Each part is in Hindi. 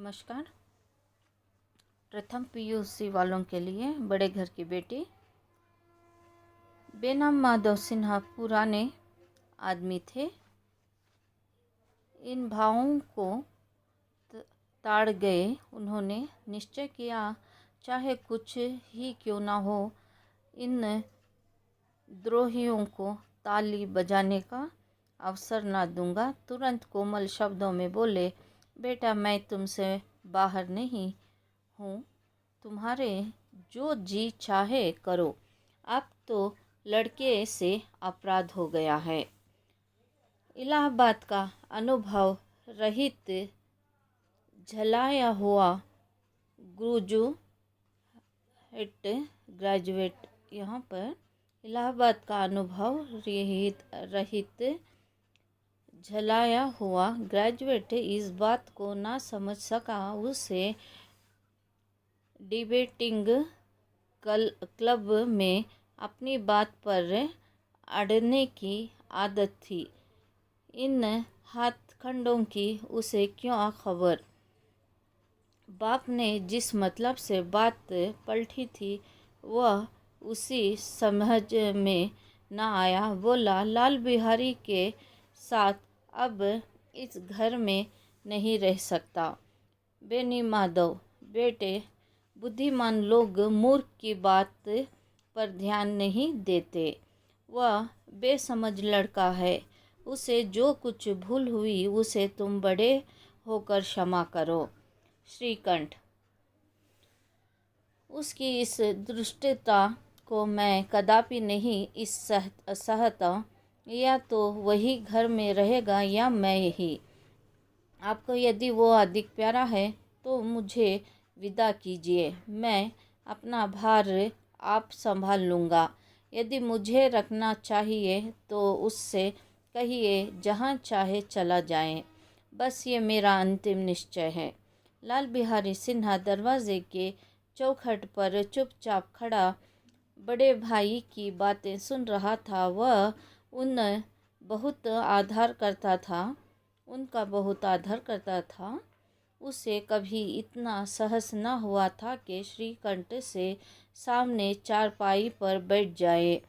नमस्कार। प्रथम पीयूसी वालों के लिए बड़े घर की बेटी। बेनाम माधव सिन्हा पुराने आदमी थे। इन भावों को ताड़ गए उन्होंने निश्चय किया, चाहे कुछ ही क्यों ना हो, इन द्रोहियों को ताली बजाने का अवसर ना दूंगा। तुरंत कोमल शब्दों में बोले, बेटा मैं तुमसे बाहर नहीं हूँ, तुम्हारे जो जी चाहे करो। अब तो लड़के से अपराध हो गया है। इलाहाबाद का अनुभव रहित झलाया हुआ ग्रेजुएट यहाँ पर इलाहाबाद का अनुभव रहित झलाया हुआ ग्रेजुएट इस बात को ना समझ सका। उसे डिबेटिंग क्लब में अपनी बात पर अड़ने की आदत थी। इन हाथखंडों की उसे क्यों खबर। बाप ने जिस मतलब से बात पलटी थी वह उसी समझ में न आया। बोला, लाल बिहारी के साथ अब इस घर में नहीं रह सकता। बेनी माधव, बेटे बुद्धिमान लोग मूर्ख की बात पर ध्यान नहीं देते। वह बेसमझ लड़का है। उसे जो कुछ भूल हुई उसे तुम बड़े होकर क्षमा करो। श्रीकंठ, उसकी इस दुष्टता को मैं कदापि नहीं सहता। या तो वही घर में रहेगा या मैं ही। आपको यदि वो अधिक प्यारा है तो मुझे विदा कीजिए। मैं अपना भार आप संभाल लूँगा। यदि मुझे रखना चाहिए तो उससे कहिए जहाँ चाहे चला जाए। बस ये मेरा अंतिम निश्चय है। लाल बिहारी सिन्हा दरवाजे के चौखट पर चुपचाप खड़ा बड़े भाई की बातें सुन रहा था। वह उनका बहुत आदर करता था। उसे कभी इतना सहस न हुआ था कि श्रीकंठ से सामने चारपाई पर बैठ जाए,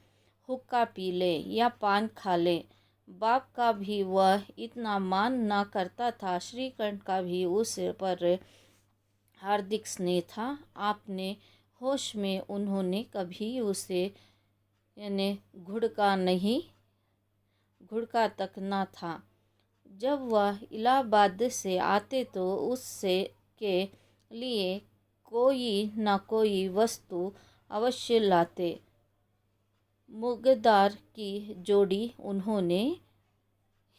हुक्का पी ले या पान खा ले। बाप का भी वह इतना मान न करता था। श्रीकंठ का भी उस पर हार्दिक स्नेह था। आपने होश में उन्होंने कभी उसे घुड़का तक न था। जब वह इलाहाबाद से आते तो उससे के लिए कोई न कोई वस्तु अवश्य लाते। मुगदार की जोड़ी उन्होंने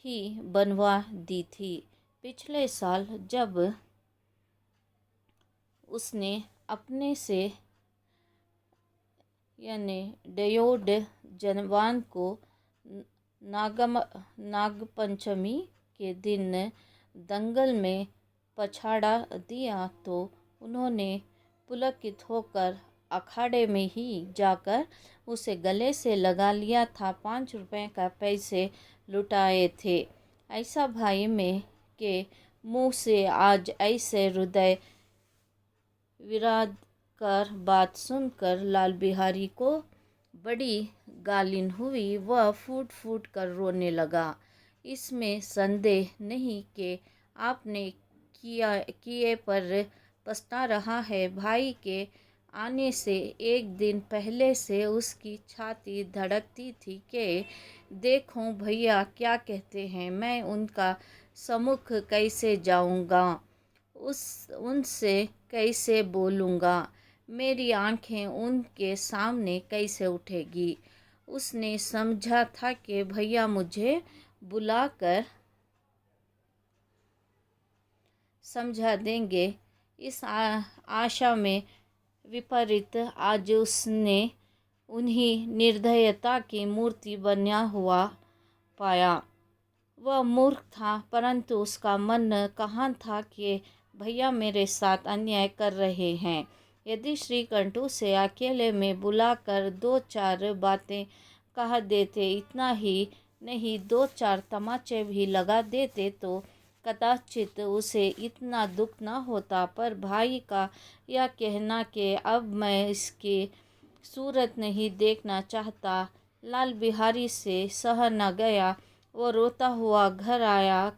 ही बनवा दी थी। पिछले साल जब उसने अपने से डयोड जनवान को नागपंचमी के दिन दंगल में पछाड़ा दिया तो उन्होंने पुलकित होकर अखाड़े में ही जाकर उसे गले से लगा लिया था। 5 रुपए का पैसे लुटाए थे। ऐसा भाई में के मुँह से आज ऐसे हृदय विदारक कर बात सुनकर लाल बिहारी को बड़ी गालिन हुई। वह फूट फूट कर रोने लगा। इसमें संदेह नहीं कि आपने किए पर पछता रहा है। भाई के आने से एक दिन पहले से उसकी छाती धड़कती थी कि देखूं भैया क्या कहते हैं, मैं उनका सम्मुख कैसे जाऊंगा, उनसे कैसे बोलूँगा, मेरी आंखें उनके सामने कैसे उठेगी। उसने समझा था कि भैया मुझे बुलाकर समझा देंगे। इस आशा में विपरीत आज उसने उन्हीं निर्दयता की मूर्ति बना हुआ पाया। वह मूर्ख था, परंतु उसका मन कहाँ था कि भैया मेरे साथ अन्याय कर रहे हैं। यदि श्रीकंठ उसे अकेले में बुलाकर 2-4 बातें कह देते, इतना ही नहीं 2-4 तमाचे भी लगा देते तो कदाचित उसे इतना दुख न होता, पर भाई का यह कहना कि अब मैं इसकी सूरत नहीं देखना चाहता, लाल बिहारी से सह न गया। वो रोता हुआ घर आया।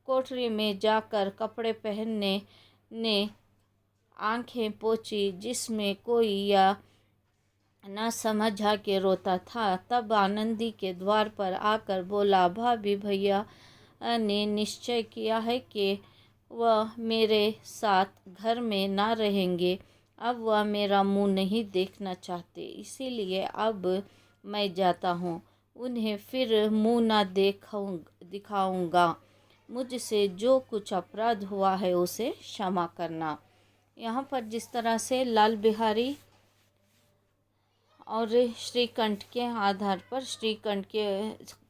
कोठरी में जाकर कपड़े पहनने ने आंखें पोंछी, जिसमें कोई यह न समझा के रोता था। तब आनंदी के द्वार पर आकर बोला, भाभी, भैया ने निश्चय किया है कि वह मेरे साथ घर में ना रहेंगे। अब वह मेरा मुंह नहीं देखना चाहते, इसीलिए अब मैं जाता हूँ। उन्हें फिर मुंह ना दिखाऊंगा। मुझसे जो कुछ अपराध हुआ है उसे क्षमा करना। यहाँ पर जिस तरह से लाल बिहारी और श्रीकंठ के आधार पर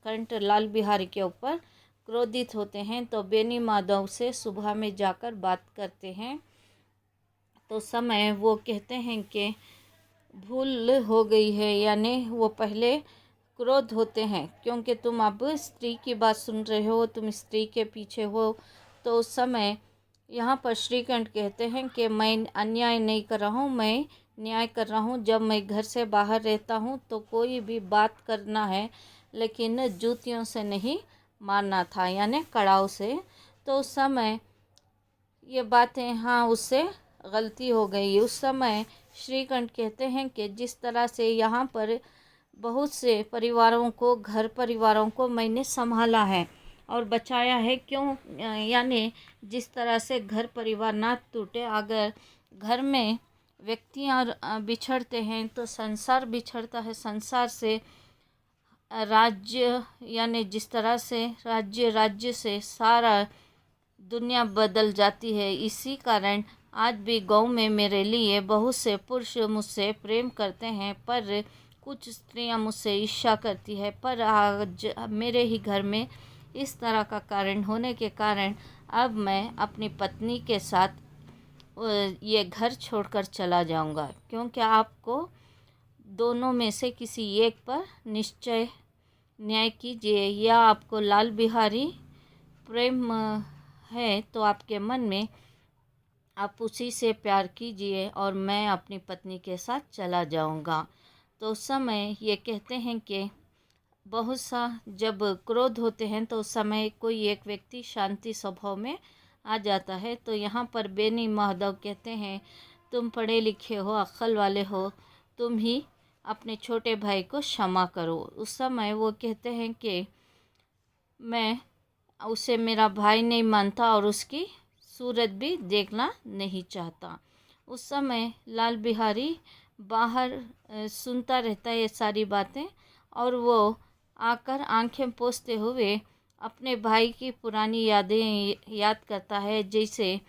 कंठ लाल बिहारी के ऊपर क्रोधित होते हैं, तो बेनी माधव से सुबह में जाकर बात करते हैं। तो समय वो कहते हैं कि भूल हो गई है, यानी वो पहले क्रोध होते हैं क्योंकि तुम अब स्त्री की बात सुन रहे हो, तुम स्त्री के पीछे हो। तो उस समय यहाँ पर श्रीकंठ कहते हैं कि मैं अन्याय नहीं कर रहा हूँ, मैं न्याय कर रहा हूँ। जब मैं घर से बाहर रहता हूँ तो कोई भी बात करना है, लेकिन जूतियों से नहीं मारना था, यानी कड़ाव से। तो उस समय ये बातें, हाँ, उससे गलती हो गई। उस समय श्रीकंठ कहते हैं कि जिस तरह से यहाँ पर बहुत से परिवारों को, घर परिवारों को मैंने संभाला है और बचाया है, क्यों, यानी जिस तरह से घर परिवार ना टूटे। अगर घर में व्यक्तियाँ बिछड़ते हैं तो संसार बिछड़ता है। संसार से राज्य, यानी जिस तरह से राज्य से सारा दुनिया बदल जाती है। इसी कारण आज भी गांव में मेरे लिए बहुत से पुरुष मुझसे प्रेम करते हैं, पर कुछ स्त्रियां मुझसे ईर्ष्या करती है। पर आज मेरे ही घर में इस तरह का कारण होने के कारण अब मैं अपनी पत्नी के साथ ये घर छोड़कर चला जाऊंगा, क्योंकि आपको दोनों में से किसी एक पर निश्चय न्याय कीजिए। या आपको लाल बिहारी प्रेम है तो आपके मन में आप उसी से प्यार कीजिए और मैं अपनी पत्नी के साथ चला जाऊंगा। तो उस समय ये कहते हैं कि बहुत सा जब क्रोध होते हैं तो उस समय कोई एक व्यक्ति शांति स्वभाव में आ जाता है। तो यहाँ पर बेनी माधव कहते हैं, तुम पढ़े लिखे हो, अक्ल वाले हो, तुम ही अपने छोटे भाई को क्षमा करो। उस समय वो कहते हैं कि मैं उसे मेरा भाई नहीं मानता और उसकी सूरत भी देखना नहीं चाहता। उस समय लाल बिहारी बाहर सुनता रहता है ये सारी बातें, और वो आकर आंखें पोंछते हुए अपने भाई की पुरानी यादें याद करता है। जैसे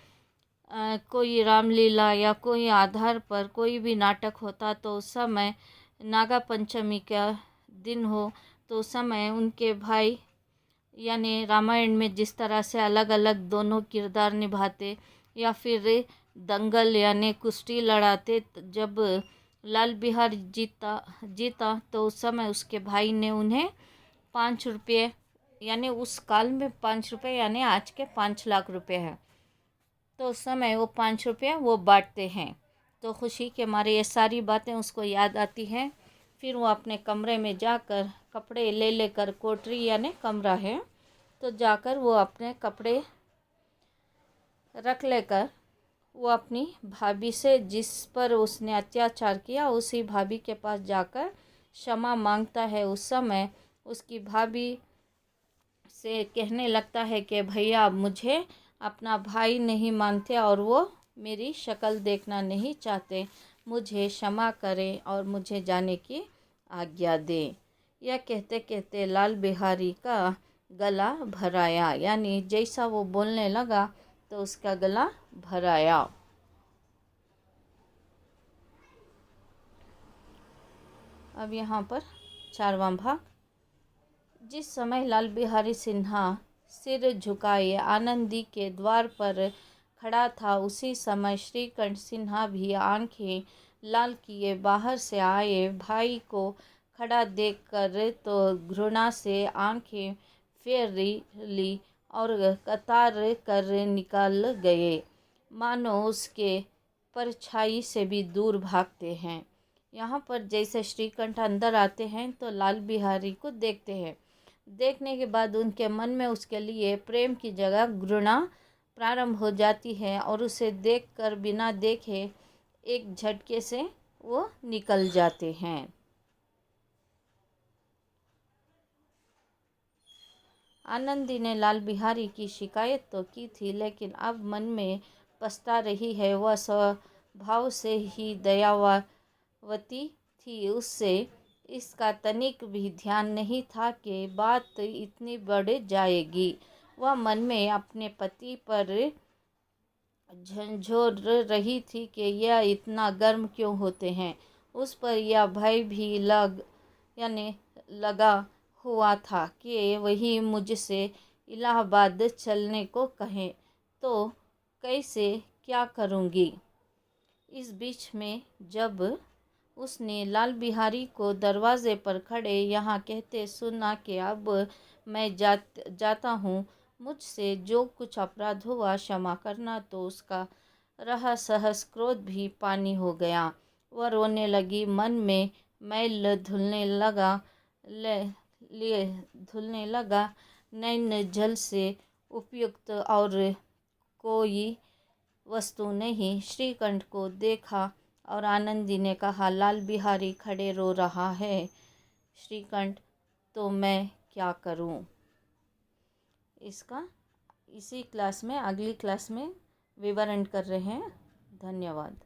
कोई रामलीला या कोई आधार पर कोई भी नाटक होता तो उस समय नागा पंचमी का दिन हो तो उस समय उनके भाई, यानी रामायण में जिस तरह से अलग अलग दोनों किरदार निभाते, या फिर दंगल यानी कुश्ती लड़ाते, जब लाल बिहारी जीता तो उस समय उसके भाई ने उन्हें 5 रुपये, यानी उस काल में 5 रुपये यानी आज के 5 लाख रुपए हैं, तो उस समय वो 5 रुपये वो बांटते हैं। तो खुशी के मारे ये सारी बातें उसको याद आती हैं। फिर वो अपने कमरे में जाकर कपड़े ले लेकर, कोठरी यानी कमरा है, तो जाकर वो अपने कपड़े रख लेकर वो अपनी भाभी से, जिस पर उसने अत्याचार किया, उसी भाभी के पास जाकर क्षमा मांगता है। उस समय उसकी भाभी से कहने लगता है कि भैया मुझे अपना भाई नहीं मानते और वो मेरी शक्ल देखना नहीं चाहते, मुझे क्षमा करें और मुझे जाने की आज्ञा दें। यह कहते कहते लाल बिहारी का गला भर आया, यानी जैसा वो बोलने लगा तो उसका गला भर आया। अब यहाँ पर 4वां भाग। जिस समय लाल बिहारी सिन्हा सिर झुकाए आनंदी के द्वार पर खड़ा था, उसी समय श्रीकंठ सिन्हा भी आंखें लाल किए बाहर से आए। भाई को खड़ा देखकर तो घृणा से आंखें फेर ली और कतार कर निकल गए, मानो उसके परछाई से भी दूर भागते हैं। यहाँ पर जैसे श्रीकंठ अंदर आते हैं तो लाल बिहारी को देखते हैं। देखने के बाद उनके मन में उसके लिए प्रेम की जगह घृणा प्रारंभ हो जाती है और उसे देखकर बिना देखे एक झटके से वो निकल जाते हैं। आनंदी ने लाल बिहारी की शिकायत तो की थी, लेकिन अब मन में पछता रही है। वह स्वभाव से ही दयावती थी। उससे इसका तनिक भी ध्यान नहीं था कि बात इतनी बढ़ जाएगी। वह मन में अपने पति पर झंझोर रही थी कि यह इतना गर्म क्यों होते हैं। उस पर यह भय भी लगा हुआ था कि वही मुझसे इलाहाबाद चलने को कहें तो कैसे क्या करूँगी। इस बीच में जब उसने लाल बिहारी को दरवाजे पर खड़े यहाँ कहते सुना कि अब मैं जाता हूँ, मुझसे जो कुछ अपराध हुआ क्षमा करना, तो उसका रहा सहस क्रोध भी पानी हो गया। वह रोने लगी। मन में मैल धुलने लगा। नैन जल से उपयुक्त और कोई वस्तु नहीं। श्रीकंठ को देखा और आनंदी ने कहा, लाल बिहारी खड़े रो रहा है श्रीकंठ, तो मैं क्या करूं। इसका इसी क्लास में, अगली क्लास में विवरण कर रहे हैं। धन्यवाद।